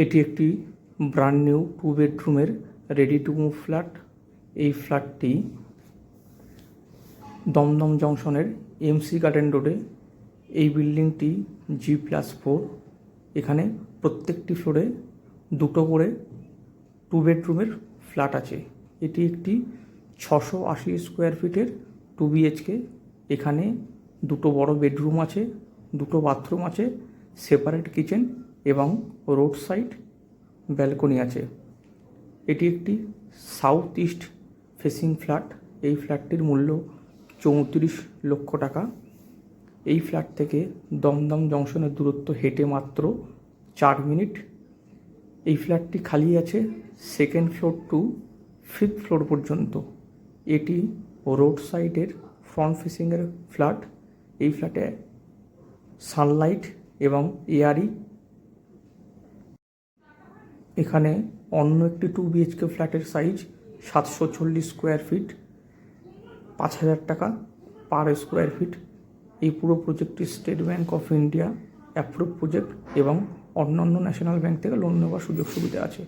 এটি একটি brand new 2 বেডরুমের রেডি টু মুভ ফ্ল্যাট। এই ফ্ল্যাটটি দমদম জংশনের এমসি গার্ডেন রোডে। এই বিল্ডিংটি G+4। এখানে প্রত্যেকটি ফ্লোরে দুটো করে 2 বেডরুমের ফ্ল্যাট আছে। এটি একটি 680 স্কোয়ার ফিটের 2 BHK। এখানে দুটো বড় বেডরুম আছে, দুটো বাথরুম আছে, সেপারেট কিচেন এবং রোড সাইড ব্যালকনি আছে। এটি একটি সাউথ ইস্ট ফেসিং ফ্ল্যাট। এই ফ্ল্যাটটির মূল্য 34 লক্ষ টাকা। এই ফ্ল্যাট থেকে দমদম জংশনের দূরত্ব হেঁটে মাত্র 4 মিনিট। এই ফ্ল্যাটটি খালি আছে 2nd floor two 5th floor পর্যন্ত। এটি রোড সাইডের ফ্রন্ট ফেসিংয়ের ফ্ল্যাট। এই ফ্ল্যাটে সানলাইট এবং এয়ারি। এখানে অন্য একটি 2 BHK ফ্ল্যাটের সাইজ 740 স্কোয়ার ফিট, 5,000 টাকা পার স্কোয়ার ফিট। এই পুরো প্রজেক্টটি স্টেট ব্যাঙ্ক অফ ইন্ডিয়া অ্যাপ্রুভ প্রজেক্ট এবং অন্যান্য ন্যাশনাল ব্যাঙ্ক থেকে লোন নেওয়ার সুযোগ সুবিধা আছে।